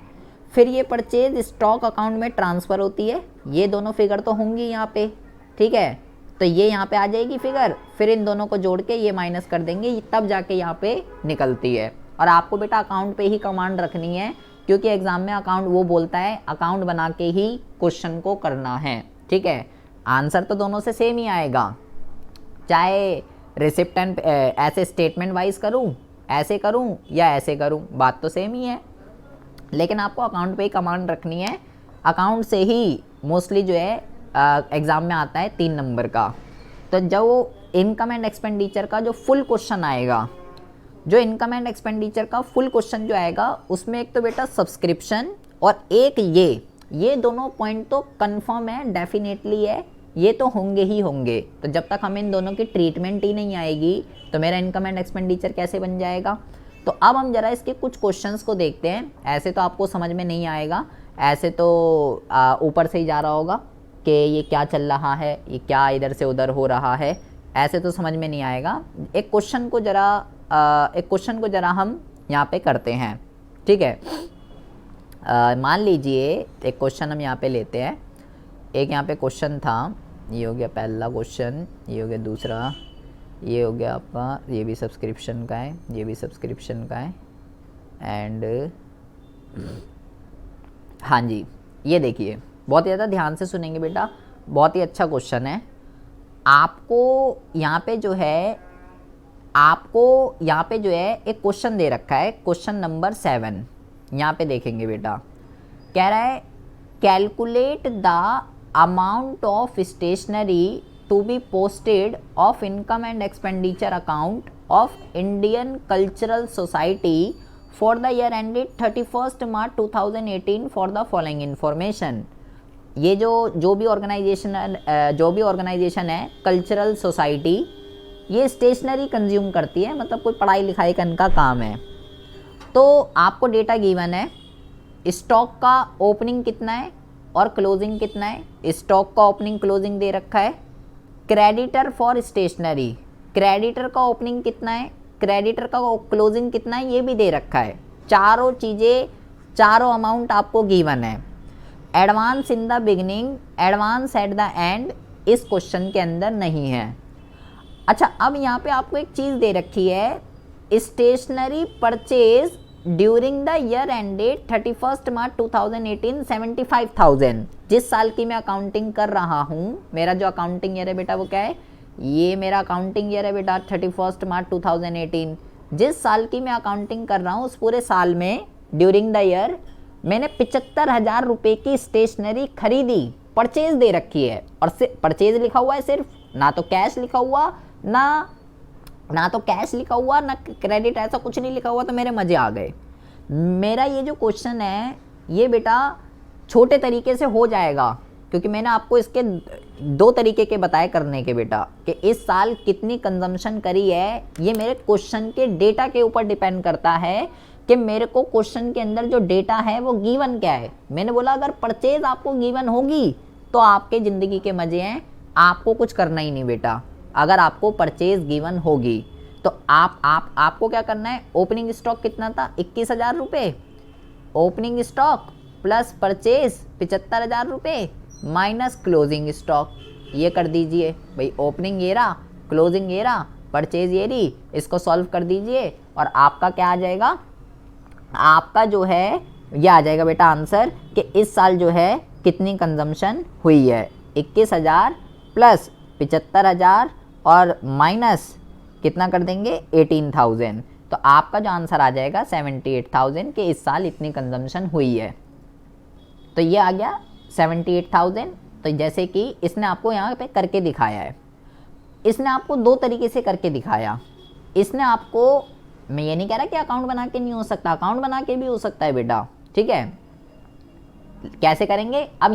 फिर ये परचेज स्टॉक अकाउंट में ट्रांसफ़र होती है, ये दोनों फिगर तो होंगी यहाँ पे। ठीक है, तो ये यहाँ पे आ जाएगी फिगर, फिर इन दोनों को जोड़ के ये माइनस कर देंगे, तब जाके यहाँ पे निकलती है। और आपको बेटा अकाउंट पे ही कमांड रखनी है, क्योंकि एग्जाम में अकाउंट वो बोलता है अकाउंट बना के ही क्वेश्चन को करना है। ठीक है, आंसर तो दोनों से सेम ही आएगा, चाहे रिसिप्ट एंड ऐसे स्टेटमेंट वाइज करूँ, ऐसे करूँ या ऐसे करूँ, बात तो सेम ही है। लेकिन आपको अकाउंट पे ही कमांड रखनी है। अकाउंट से ही मोस्टली जो है एग्ज़ाम में आता है 3 नंबर का। तो जो इनकम एंड एक्सपेंडिचर का जो फुल क्वेश्चन आएगा, जो इनकम एंड एक्सपेंडिचर का फुल क्वेश्चन जो आएगा, उसमें एक तो बेटा सब्सक्रिप्शन और एक ये दोनों पॉइंट तो कंफर्म है, डेफिनेटली है, ये तो होंगे ही होंगे। तो जब तक हमें इन दोनों की ट्रीटमेंट ही नहीं आएगी तो मेरा इनकम एंड एक्सपेंडिचर कैसे बन जाएगा। तो अब हम जरा इसके कुछ क्वेश्चंस को देखते हैं। ऐसे तो आपको समझ में नहीं आएगा, ऐसे तो ऊपर से ही जा रहा होगा कि ये क्या चल रहा है, ये क्या इधर से उधर हो रहा है, ऐसे तो समझ में नहीं आएगा। एक क्वेश्चन को जरा हम यहाँ पे करते हैं। ठीक है, मान लीजिए एक क्वेश्चन हम यहाँ पे लेते हैं। एक यहाँ पे क्वेश्चन था, ये हो गया पहला क्वेश्चन, ये हो गया दूसरा, ये हो गया आपका, ये भी सब्सक्रिप्शन का है, ये भी सब्सक्रिप्शन का है। एंड हाँ जी, ये देखिए, बहुत ही ज़्यादा ध्यान से सुनेंगे बेटा, बहुत ही अच्छा क्वेश्चन है। आपको यहाँ पे जो है एक क्वेश्चन दे रखा है, क्वेश्चन नंबर 7। यहाँ पे देखेंगे बेटा, कह रहा है calculate the amount of stationery to be posted of income and expenditure account of Indian cultural society for the year ended 31 March 2018 for the following information. ये जो भी ऑर्गेनाइजेशन है कल्चरल सोसाइटी, ये स्टेशनरी कंज्यूम करती है, मतलब कोई पढ़ाई लिखाई का इनका काम है। तो आपको डेटा गिवन है, स्टॉक का ओपनिंग कितना है और क्लोजिंग कितना है। स्टॉक का ओपनिंग क्लोजिंग दे रखा है। क्रेडिटर फॉर स्टेशनरी, क्रेडिटर का ओपनिंग कितना है, क्रेडिटर का क्लोजिंग कितना है, ये भी दे रखा है। चारों चीज़ें, चारों अमाउंट आपको गिवन है। Advance in the beginning, advance at the end इस क्वेश्चन के अंदर नहीं है। अच्छा, अब यहाँ पे आपको एक चीज़ दे रखी है, stationery purchase during the year ended 31 March 2018 75,000। जिस साल की मैं अकाउंटिंग कर रहा हूँ, मेरा जो अकाउंटिंग ईयर है बेटा वो क्या है, ये मेरा अकाउंटिंग ईयर है बेटा 31 मार्च 2018। जिस साल की मैं अकाउंटिंग कर रहा हूँ उस पूरे साल में ड्यूरिंग द ईयर मैंने 75,000 रुपये की स्टेशनरी खरीदी, परचेज दे रखी है, और परचेज लिखा हुआ है सिर्फ, ना तो कैश लिखा हुआ ना तो कैश लिखा हुआ ना क्रेडिट, ऐसा कुछ नहीं लिखा हुआ, तो मेरे मज़े आ गए। मेरा ये जो क्वेश्चन है ये बेटा छोटे तरीके से हो जाएगा, क्योंकि मैंने आपको इसके 2 तरीके के बताए करने के बेटा, कि इस साल कितनी कंजम्पशन करी है। ये मेरे क्वेश्चन के डेटा के ऊपर डिपेंड करता है कि मेरे को क्वेश्चन के अंदर जो डेटा है वो गिवन क्या है। मैंने बोला अगर परचेज आपको गिवन होगी तो आपके ज़िंदगी के मज़े हैं, आपको कुछ करना ही नहीं बेटा। अगर आपको परचेज गिवन होगी तो आपको क्या करना है, ओपनिंग स्टॉक कितना था 21,000 रुपये, ओपनिंग स्टॉक प्लस परचेज 75,000 रुपये माइनस क्लोजिंग स्टॉक, ये कर दीजिए भाई। ओपनिंग ये रहा, क्लोजिंग ये रहा, परचेज ये रही, इसको सॉल्व कर दीजिए और आपका क्या आ जाएगा, आपका जो है ये आ जाएगा बेटा आंसर कि इस साल जो है कितनी कंजम्पशन हुई है, 21,000 प्लस 75,000 और माइनस कितना कर देंगे 18,000, तो आपका जो आंसर आ जाएगा 78,000 कि इस साल इतनी कंजम्पशन हुई है। तो ये आ गया 78,000। तो जैसे कि इसने आपको यहाँ पे करके दिखाया है, इसने आपको 2 तरीके से करके दिखाया। इसने आपको, मैं ये नहीं कह रहा कि अकाउंट बना के नहीं हो सकता, अकाउंट बना के भी हो सकता है बेटा, ठीक है। कैसे करेंगे, अब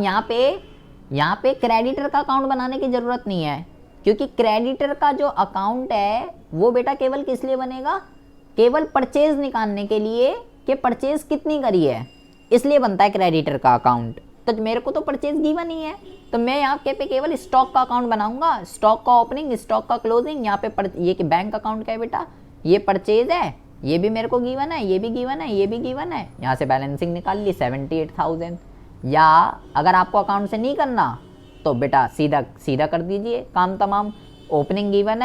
यहाँ पे क्रेडिटर का अकाउंट बनाने की ज़रूरत नहीं है, क्योंकि क्रेडिटर का जो अकाउंट है वो बेटा केवल किस लिए बनेगा, केवल परचेज निकालने के लिए कि परचेज कितनी करी है, इसलिए बनता है क्रेडिटर का अकाउंट। तो मेरे को तो परचेज गिवन ही है, तो मैं यहाँ पे केवल स्टॉक का अकाउंट बनाऊंगा, स्टॉक का ओपनिंग, स्टॉक का क्लोजिंग। यहाँ पे ये कि बैंक अकाउंट का है बेटा, ये परचेज है, ये भी मेरे को गिवन है, ये भी गिवन है, ये भी गिवन है। यहाँ से बैलेंसिंग निकाल ली 78,000। या अगर आपको अकाउंट से नहीं करना तो बेटा सीधा कर दीजिए काम तमाम। ओपनिंग गिवन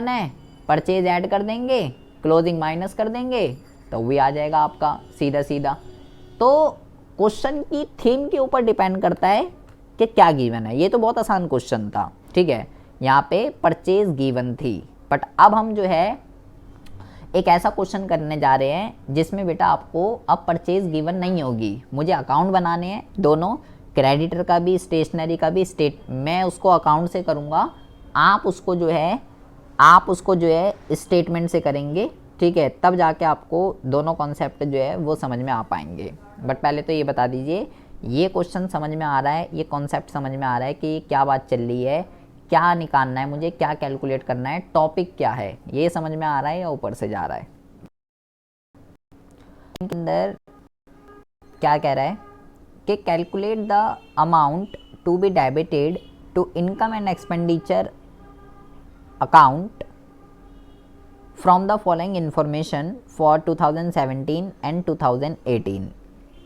है, परचेज ऐड कर देंगे, क्लोजिंग माइनस कर देंगे, तो वही आ जाएगा आपका सीधा। तो क्वेश्चन की थीम के ऊपर डिपेंड करता है कि क्या गिवन है। ये तो बहुत आसान क्वेश्चन था, ठीक है, यहाँ पे परचेज गिवन थी। बट अब हम जो है एक ऐसा क्वेश्चन करने जा रहे हैं जिसमें बेटा आपको अब परचेज गिवन नहीं होगी, मुझे अकाउंट बनाने हैं दोनों, क्रेडिटर का भी स्टेशनरी का भी। मैं उसको अकाउंट से करूँगा, आप उसको जो है स्टेटमेंट से करेंगे, ठीक है। तब जाके आपको दोनों कॉन्सेप्ट जो है वो समझ में आ पाएंगे। बट पहले तो ये बता दीजिए, ये क्वेश्चन समझ में आ रहा है, ये कॉन्सेप्ट समझ में आ रहा है कि क्या बात चल रही है, क्या निकालना है मुझे, क्या कैलकुलेट करना है, टॉपिक क्या है, ये समझ में आ रहा है या ऊपर से जा रहा है। अंदर क्या कह रहा है कि calculate the amount to be debited to income and expenditure account from the following information for 2017 and 2018।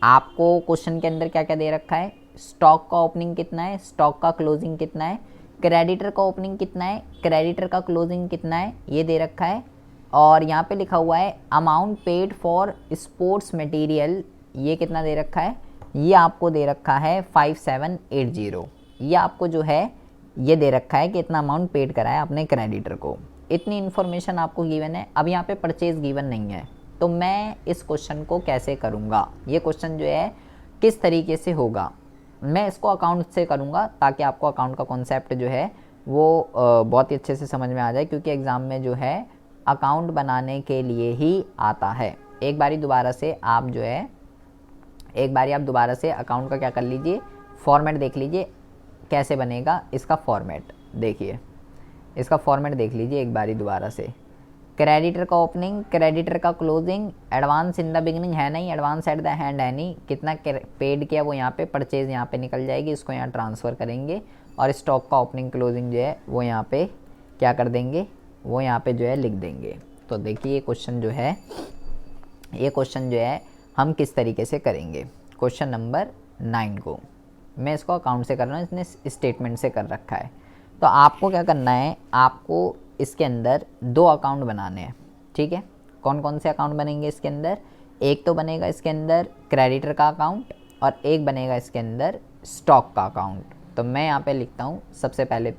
आपको क्वेश्चन के अंदर क्या क्या दे रखा है, स्टॉक का ओपनिंग कितना है, स्टॉक का क्लोजिंग कितना है, क्रेडिटर का ओपनिंग कितना है, क्रेडिटर का क्लोजिंग कितना है, ये दे रखा है। और यहाँ पे लिखा हुआ है amount paid for sports material, ये कितना दे रखा है, ये आपको दे रखा है 5780। ये आपको जो है ये दे रखा है कि इतना अमाउंट पेड करा है अपने क्रेडिटर को। इतनी इन्फॉर्मेशन आपको गिवन है। अब यहाँ पे परचेज गिवन नहीं है, तो मैं इस क्वेश्चन को कैसे करूँगा, ये क्वेश्चन जो है किस तरीके से होगा, मैं इसको अकाउंट से करूँगा ताकि आपको अकाउंट का कॉन्सेप्ट जो है वो बहुत ही अच्छे से समझ में आ जाए, क्योंकि एग्ज़ाम में जो है अकाउंट बनाने के लिए ही आता है। एक बारी दोबारा से आप दोबारा से अकाउंट का क्या कर लीजिए, फॉर्मेट देख लीजिए कैसे बनेगा। इसका फॉर्मेट देखिए, इसका फॉर्मेट देख लीजिए एक बारी दोबारा से। क्रेडिटर का ओपनिंग, क्रेडिटर का closing, advance in the beginning है नहीं, एडवांस एट द हैंड है नहीं, कितना पेड किया वो यहाँ पे, परचेज यहाँ पे निकल जाएगी, इसको यहाँ ट्रांसफ़र करेंगे और स्टॉक का ओपनिंग क्लोजिंग जो है वो यहाँ पे क्या कर देंगे, वो यहाँ पे जो है लिख देंगे। तो देखिए ये क्वेश्चन जो है हम किस तरीके से करेंगे। क्वेश्चन नंबर 9 को मैं इसको अकाउंट से कर रहा हूँ, इसने स्टेटमेंट से कर रखा है। तो आपको क्या करना है, आपको इसके अंदर 2 अकाउंट बनाने हैं, ठीक है। कौन कौन से अकाउंट बनेंगे इसके अंदर, एक तो बनेगा इसके अंदर क्रेडिटर का अकाउंट और एक बनेगा इसके अंदर स्टॉक का अकाउंट। तो मैं यहाँ पे लिखता हूँ सबसे पहले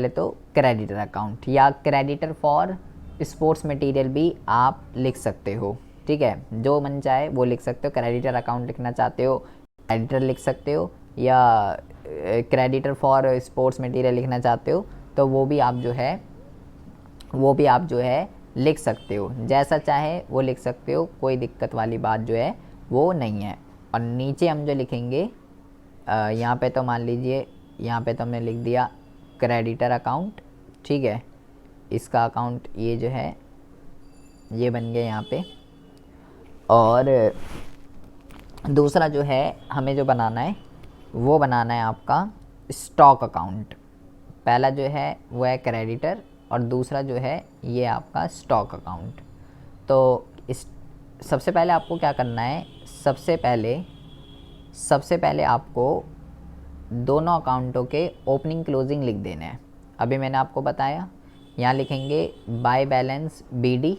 तो क्रेडिटर अकाउंट, या क्रेडिटर फॉर स्पोर्ट्स मटेरियल भी आप लिख सकते हो, ठीक है, जो मन चाहे वो लिख सकते हो। क्रेडिटर अकाउंट लिखना चाहते हो क्रेडिटर लिख सकते हो, या क्रेडिटर फॉर स्पोर्ट्स मटेरियल लिखना चाहते हो तो वो भी आप जो है लिख सकते हो, जैसा चाहे वो लिख सकते हो, कोई दिक्कत वाली बात जो है वो नहीं है। और नीचे हम जो लिखेंगे यहाँ पे तो मान लीजिए यहाँ पे तो हमने लिख दिया क्रेडिटर अकाउंट, ठीक है, इसका अकाउंट ये जो है ये बन गया यहाँ पे। और दूसरा जो है हमें जो बनाना है वो बनाना है आपका स्टॉक अकाउंट। पहला जो है वो है क्रेडिटर और दूसरा जो है ये आपका स्टॉक अकाउंट। तो इस सबसे पहले आपको क्या करना है, सबसे पहले आपको दोनों अकाउंटों के ओपनिंग क्लोजिंग लिख देने हैं। अभी मैंने आपको बताया, यहाँ लिखेंगे बाय बैलेंस BD,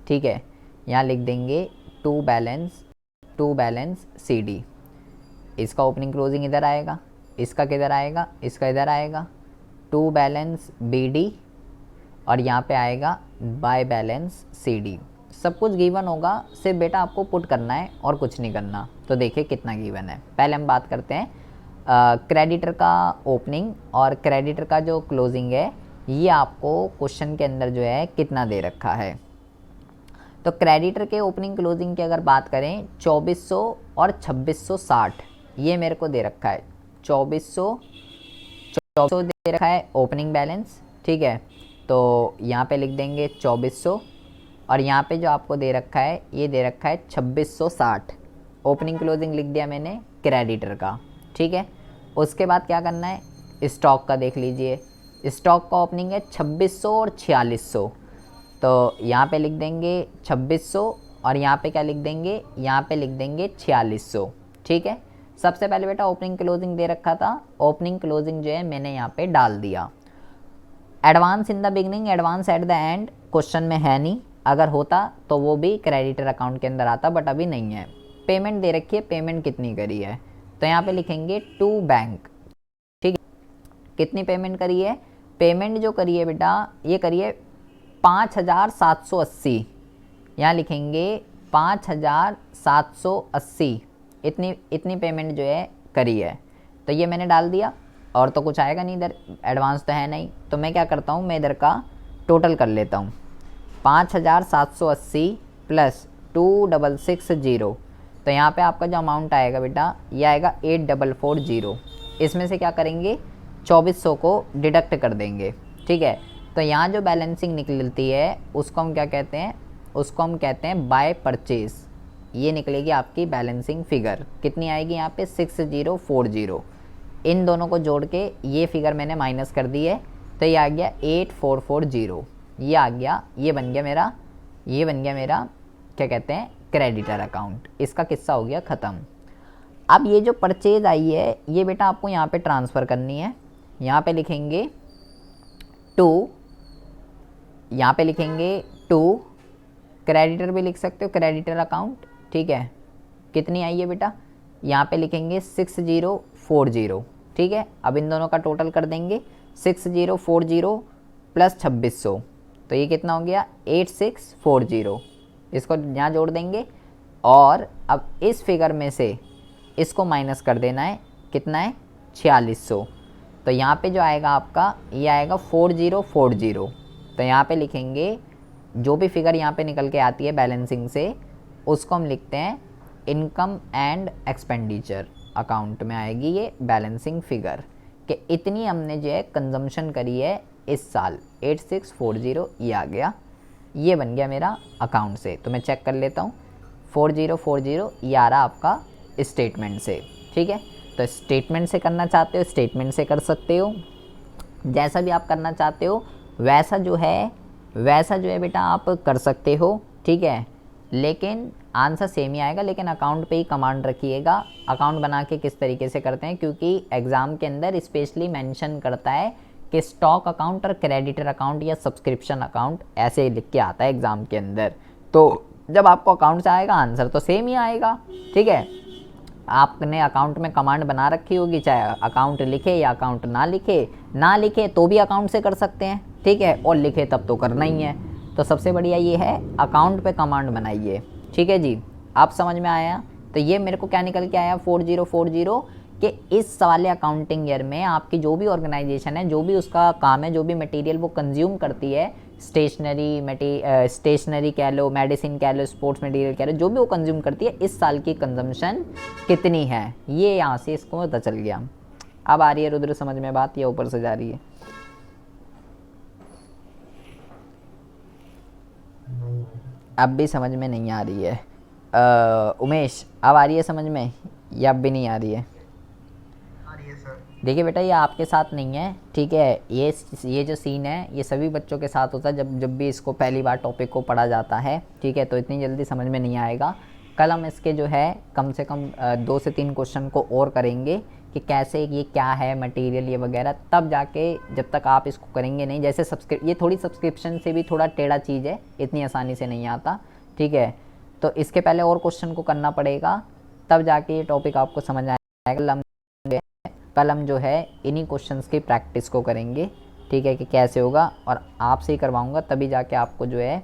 ठीक है, यहाँ लिख देंगे टू बैलेंस CD। इसका ओपनिंग क्लोजिंग इधर आएगा, इसका किधर आएगा, इसका इधर आएगा, टू बैलेंस BD और यहाँ पे आएगा बाय बैलेंस CD। सब कुछ गिवन होगा, सिर्फ बेटा आपको पुट करना है और कुछ नहीं करना। तो देखिए कितना गिवन है। पहले हम बात करते हैं क्रेडिटर का ओपनिंग और क्रेडिटर का जो क्लोजिंग है ये आपको क्वेश्चन के अंदर जो है कितना दे रखा है। तो क्रेडिटर के ओपनिंग क्लोजिंग की अगर बात करें 2400 और 2660 ये मेरे को दे रखा है। 2400 दे रखा है ओपनिंग बैलेंस, ठीक है, तो यहाँ पे लिख देंगे 2400 और यहाँ पे जो आपको दे रखा है ये दे रखा है 2660। ओपनिंग क्लोजिंग लिख दिया मैंने क्रेडिटर का, ठीक है। उसके बाद क्या करना है, स्टॉक का देख लीजिए। स्टॉक का ओपनिंग है 2600 और 4600, तो यहाँ पे लिख देंगे 2600 और यहाँ पे क्या लिख देंगे, यहाँ पे लिख देंगे 4600, ठीक है। सबसे पहले बेटा ओपनिंग क्लोजिंग दे रखा था, ओपनिंग क्लोजिंग जो है मैंने यहाँ पे डाल दिया। Advance in the beginning, advance at the end question में है नहीं, अगर होता तो वो भी क्रेडिटर अकाउंट के अंदर आता, बट अभी नहीं है। पेमेंट दे रखी है, पेमेंट कितनी करी है, तो यहाँ पे लिखेंगे टू बैंक, ठीक है। कितनी पेमेंट करी है, पेमेंट जो करी है बेटा ये करी है 5780, यहाँ लिखेंगे 5780, इतनी पेमेंट जो है करी है। तो ये मैंने डाल दिया और तो कुछ आएगा नहीं इधर, एडवांस तो है नहीं। तो मैं क्या करता हूँ, मैं इधर का टोटल कर लेता हूँ, 5780 प्लस 2660, तो यहाँ पे आपका जो अमाउंट आएगा बेटा ये आएगा 8440। इसमें से क्या करेंगे, 2400 को डिडक्ट कर देंगे, ठीक है। तो यहाँ जो बैलेंसिंग निकलती है उसको हम क्या कहते हैं, उसको हम कहते हैं बाय परचेज। ये निकलेगी आपकी बैलेंसिंग फिगर, कितनी आएगी यहाँ पे 6040। इन दोनों को जोड़ के ये फिगर मैंने माइनस कर दी है, तो ये आ गया 8440, ये आ गया, ये बन गया मेरा क्या कहते हैं क्रेडिटर अकाउंट। इसका किस्सा हो गया ख़त्म। अब ये जो परचेज आई है ये बेटा आपको यहाँ पे ट्रांसफ़र करनी है। यहाँ पे लिखेंगे टू, क्रेडिटर भी लिख सकते हो, क्रेडिटर अकाउंट, ठीक है। कितनी आई है बेटा, यहाँ पे लिखेंगे 6040, ठीक है। अब इन दोनों का टोटल कर देंगे 6040 प्लस 2600, तो ये कितना हो गया 8640। इसको यहाँ जोड़ देंगे और अब इस फिगर में से इसको माइनस कर देना है, कितना है 4600। तो यहाँ पे जो आएगा आपका ये आएगा 4040। तो यहाँ पे लिखेंगे जो भी फिगर यहाँ पे निकल के आती है बैलेंसिंग से उसको हम लिखते हैं इनकम एंड एक्सपेंडिचर अकाउंट में आएगी ये बैलेंसिंग फिगर कि इतनी हमने जो है कंजम्पशन करी है इस साल 8640, ये आ गया, ये बन गया मेरा अकाउंट से। तो मैं चेक कर लेता हूँ 4040 ये आ रहा आपका स्टेटमेंट से, ठीक है। तो स्टेटमेंट से करना चाहते हो स्टेटमेंट से कर सकते हो, जैसा भी आप करना चाहते हो वैसा जो है बेटा आप कर सकते हो, ठीक है। लेकिन आंसर सेम ही आएगा, लेकिन अकाउंट पे ही कमांड रखिएगा। अकाउंट बना के किस तरीके से करते हैं, क्योंकि एग्ज़ाम के अंदर स्पेशली मेंशन करता है कि स्टॉक अकाउंट और क्रेडिटर अकाउंट या सब्सक्रिप्शन अकाउंट ऐसे लिख के आता है एग्ज़ाम के अंदर। तो जब आपको अकाउंट से आएगा आंसर तो सेम ही आएगा, ठीक है। आपने अकाउंट में कमांड बना रखी होगी, चाहे अकाउंट लिखे या अकाउंट ना लिखे तो भी अकाउंट से कर सकते हैं, ठीक है, और लिखे तब तो करना ही है। तो सबसे बढ़िया ये है अकाउंट पे कमांड बनाइए, ठीक है जी। आप समझ में आया। तो ये मेरे को क्या निकल के आया 4040, कि इस वाले अकाउंटिंग ईयर में आपकी जो भी ऑर्गेनाइजेशन है, जो भी उसका काम है, जो भी मटेरियल वो कंज्यूम करती है, स्टेशनरी कह लो, मेडिसिन कह लो, स्पोर्ट्स मटेरियल कह लो, जो भी वो कंज्यूम करती है, इस साल की कंजम्पशन कितनी है, ये यहाँ से इसको पता चल गया। अब आ रही है रुद्र समझ में बात, या ऊपर से जा रही है? अब भी समझ में नहीं आ रही है। उमेश, अब आ रही है समझ में या अब भी नहीं आ रही है? देखिए बेटा, ये आपके साथ नहीं है, ठीक है। ये जो सीन है ये सभी बच्चों के साथ होता है जब जब भी इसको पहली बार टॉपिक को पढ़ा जाता है, ठीक है। तो इतनी जल्दी समझ में नहीं आएगा। कल हम इसके जो है कम से कम 2 से 3 क्वेश्चन को और करेंगे कि कैसे ये क्या है मटेरियल ये वगैरह, तब जाके जब तक आप इसको करेंगे नहीं, जैसे ये थोड़ी सब्सक्रिप्शन से भी थोड़ा टेढ़ा चीज़ है, इतनी आसानी से नहीं आता, ठीक है। तो इसके पहले और क्वेश्चन को करना पड़ेगा, तब जाके ये टॉपिक आपको समझ आएगा। कल हम जो है इन्हीं क्वेश्चंस की प्रैक्टिस को करेंगे, ठीक है, कि कैसे होगा, और आपसे ही करवाऊंगा, तभी जाके आपको जो है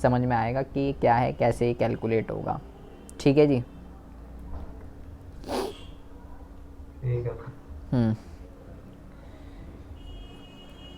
समझ में आएगा कि क्या है, कैसे कैलकुलेट होगा, ठीक है जी। ठीक है।